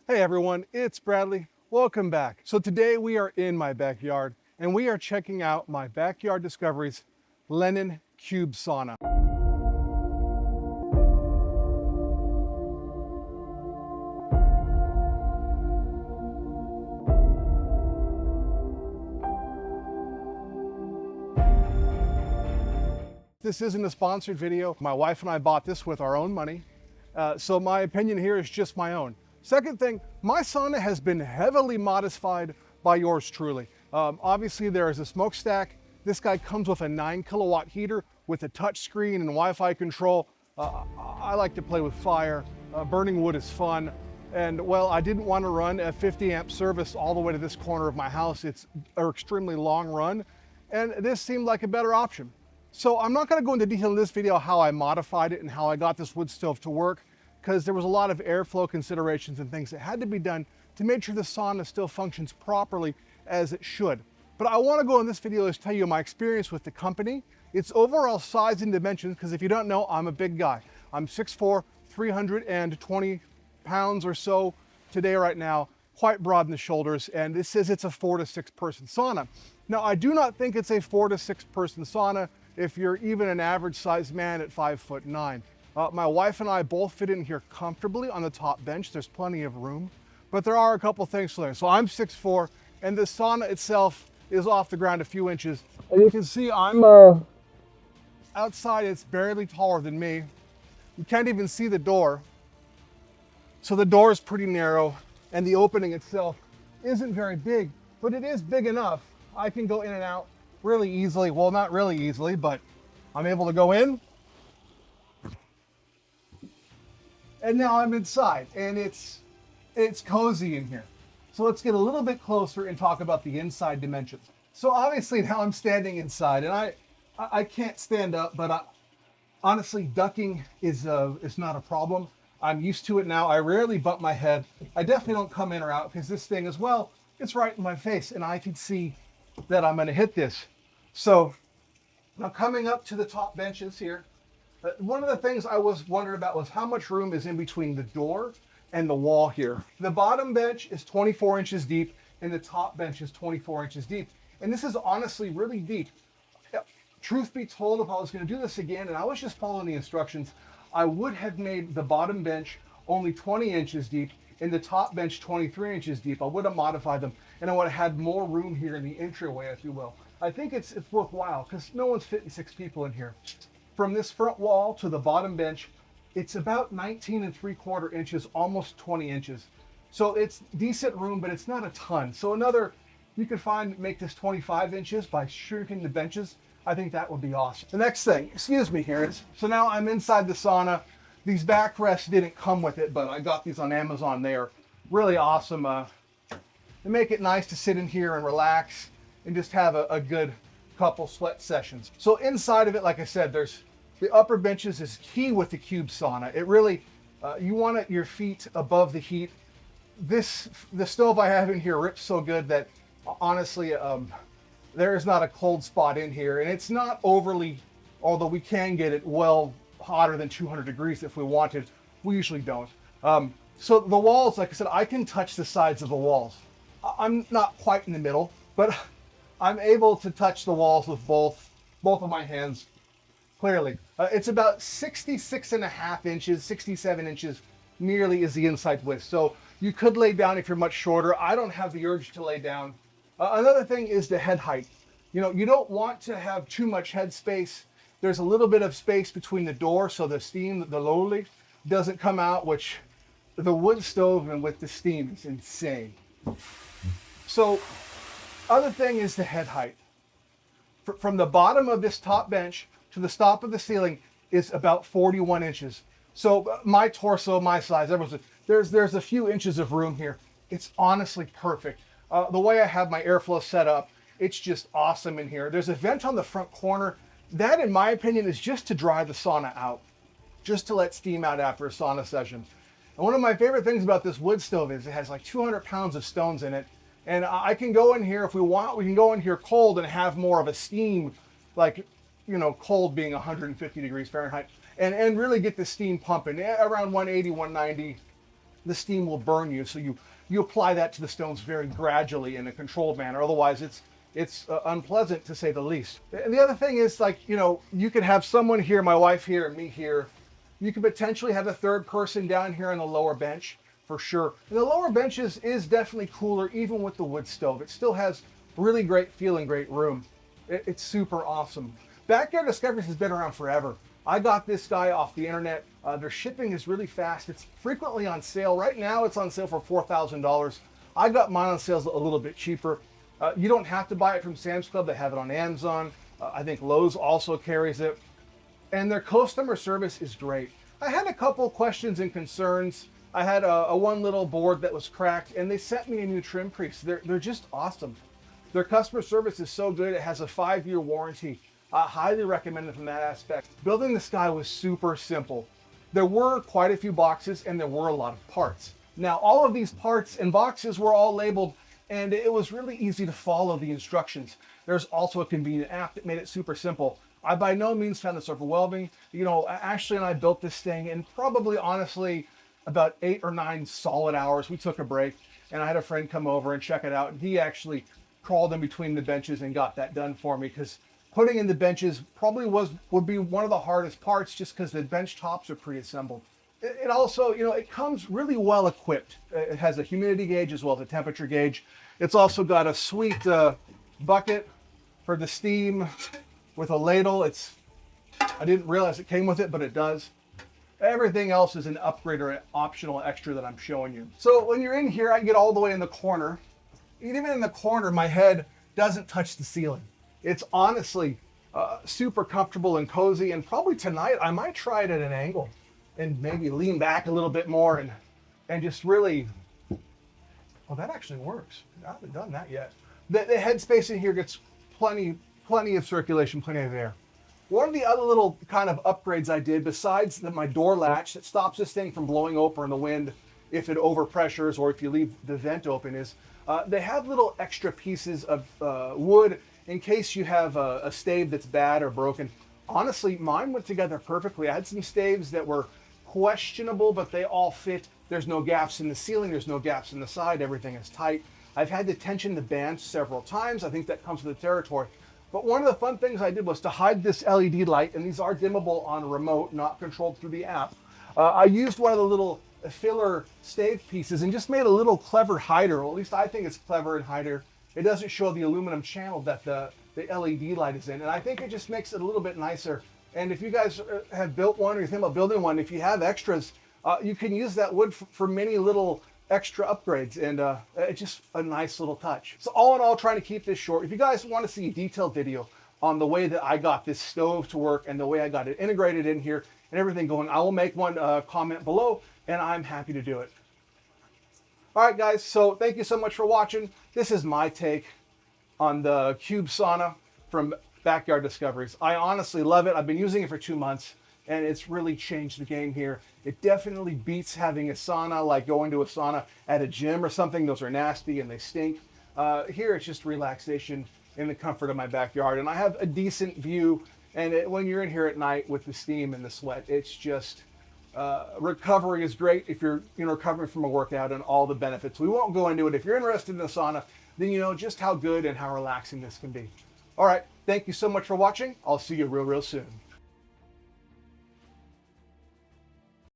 Hey everyone, it's Bradley. Welcome back. So today we are in my backyard and we are checking out my Backyard Discoveries Lennon Cube Sauna. This isn't a sponsored video. My wife and I bought this with our own money. So my opinion here is just my own. Second thing, my sauna has been heavily modified by yours truly. Obviously there is a smokestack. This guy comes with a 9 kilowatt heater with a touch screen and Wi-Fi control. I like to play with fire. Burning wood is fun. And well, I didn't want to run a 50 amp service all the way to this corner of my house. It's an extremely long run. And this seemed like a better option. So I'm not going to go into detail in this video how I modified it and how I got this wood stove to work, because there was a lot of airflow considerations and things that had to be done to make sure the sauna still functions properly as it should. But I want to go in this video is tell you my experience with the company, its overall size and dimensions, because if you don't know, I'm a big guy. I'm 6'4", 320 pounds or so today right now, quite broad in the shoulders, and this says it's a 4 to 6 person sauna. Now, I do not think it's a 4 to 6 person sauna if you're even an average sized man at 5'9". My wife and I both fit in here comfortably on the top bench. There's plenty of room, but there are a couple things to learn. So I'm 6'4", and the sauna itself is off the ground a few inches. And you can see I'm outside, it's barely taller than me. You can't even see the door. So the door is pretty narrow, and the opening itself isn't very big, but it is big enough. I can go in and out really easily. Well, not really easily, but I'm able to go in. And now I'm inside, and it's cozy in here. So let's get a little bit closer and talk about the inside dimensions. So obviously now I'm standing inside, and I can't stand up, but honestly, ducking is not a problem. I'm used to it now. I rarely bump my head. I definitely don't come in or out because this thing as well, it's right in my face, and I can see that I'm going to hit this. So now coming up to the top benches here, one of the things I was wondering about was how much room is in between the door and the wall here. The bottom bench is 24 inches deep and the top bench is 24 inches deep. And this is honestly really deep. Truth be told, if I was going to do this again and I was just following the instructions, I would have made the bottom bench only 20 inches deep and the top bench 23 inches deep. I would have modified them and I would have had more room here in the entryway, if you will. I think it's worthwhile because no one's fitting 6 people in here. From this front wall to the bottom bench, it's about 19 3/4 inches, almost 20 inches. So it's decent room, but it's not a ton. So you could make this 25 inches by shrinking the benches. I think that would be awesome. The next thing, excuse me here, is, so now I'm inside the sauna. These backrests didn't come with it, but I got these on Amazon. They are really awesome. They make it nice to sit in here and relax and just have a good couple sweat sessions. So inside of it, like I said, there's the upper benches is key with the cube sauna. It really, you want your feet above the heat. The stove I have in here rips so good that honestly, there is not a cold spot in here, and it's not overly, although we can get it well hotter than 200 degrees if we wanted. We usually don't. So the walls, like I said, I can touch the sides of the walls. I'm not quite in the middle, but I'm able to touch the walls with both of my hands clearly. It's about 66.5 inches, 67 inches nearly is the inside width. So you could lay down if you're much shorter. I don't have the urge to lay down. Another thing is the head height. You know, you don't want to have too much head space. There's a little bit of space between the door so the steam, the low leak, doesn't come out, which the wood stove and with the steam is insane. So other thing is the head height. From the bottom of this top bench to the top of the ceiling is about 41 inches. So my torso, my size, there's a few inches of room here. It's honestly perfect. The way I have my airflow set up, it's just awesome in here. There's a vent on the front corner. That, in my opinion, is just to dry the sauna out, just to let steam out after a sauna session. And one of my favorite things about this wood stove is it has like 200 pounds of stones in it. And I can go in here if we want, we can go in here cold and have more of a steam, like, you know, cold being 150 degrees Fahrenheit, and really get the steam pumping around 180, 190. the steam will burn you. So you apply that to the stones very gradually in a controlled manner. Otherwise, it's unpleasant to say the least. And the other thing is, like, you know, you could have someone here, my wife here, and me here. You could potentially have a third person down here on the lower bench for sure. And the lower bench is definitely cooler, even with the wood stove. It still has really great feel and great room. It's super awesome. Backyard Discoveries has been around forever. I got this guy off the internet. Their shipping is really fast. It's frequently on sale. Right now it's on sale for $4,000. I got mine on sales a little bit cheaper. You don't have to buy it from Sam's Club. They have it on Amazon. I think Lowe's also carries it. And their customer service is great. I had a couple questions and concerns. I had a one little board that was cracked, and they sent me a new trim piece. They're just awesome. Their customer service is so good. It has a 5-year warranty. I highly recommend it from that aspect. Building this guy was super simple. There were quite a few boxes and there were a lot of parts. Now, all of these parts and boxes were all labeled, and it was really easy to follow the instructions. There's also a convenient app that made it super simple. I by no means found this overwhelming. You know, Ashley and I built this thing in probably, honestly, about 8 or 9 solid hours. We took a break and I had a friend come over and check it out, and he actually crawled in between the benches and got that done for me, because putting in the benches probably would be one of the hardest parts, just because the bench tops are pre-assembled. It also, you know, it comes really well equipped. It has a humidity gauge as well as a temperature gauge. It's also got a sweet bucket for the steam with a ladle. I didn't realize it came with it, but it does. Everything else is an upgrade or an optional extra that I'm showing you. So when you're in here, I get all the way in the corner. Even in the corner, my head doesn't touch the ceiling. It's honestly super comfortable and cozy. And probably tonight, I might try it at an angle and maybe lean back a little bit more and just really, well, that actually works. I haven't done that yet. The headspace in here gets plenty of circulation, plenty of air. One of the other little kind of upgrades I did, besides my door latch that stops this thing from blowing open in the wind if it overpressures or if you leave the vent open, is they have little extra pieces of wood in case you have a stave that's bad or broken. Honestly, mine went together perfectly. I had some staves that were questionable, but they all fit. There's no gaps in the ceiling, there's no gaps in the side, everything is tight. I've had to tension the bands several times. I think that comes with the territory. But one of the fun things I did was to hide this LED light, and these are dimmable on a remote, not controlled through the app. I used one of the little filler stave pieces and just made a little clever hider, or at least I think it's clever and hider. It doesn't show the aluminum channel that the LED light is in, and I think it just makes it a little bit nicer. And if you guys have built one or you think about building one, if you have extras, you can use that wood for many little extra upgrades, and it's just a nice little touch. So all in all, trying to keep this short. If you guys want to see a detailed video on the way that I got this stove to work and the way I got it integrated in here and everything going, I will make one comment below, and I'm happy to do it. All right, guys, so thank you so much for watching. This is my take on the Cube Sauna from Backyard Discoveries. I honestly love it. I've been using it for 2 months, and it's really changed the game here. It definitely beats having a sauna, like going to a sauna at a gym or something. Those are nasty and they stink. Here it's just relaxation in the comfort of my backyard. And I have a decent view, and when you're in here at night with the steam and the sweat, it's just, recovery is great if you're recovering from a workout, and all the benefits. We won't go into it. If you're interested in the sauna, then you know just how good and how relaxing this can be. All right, thank you so much for watching. I'll see you real soon.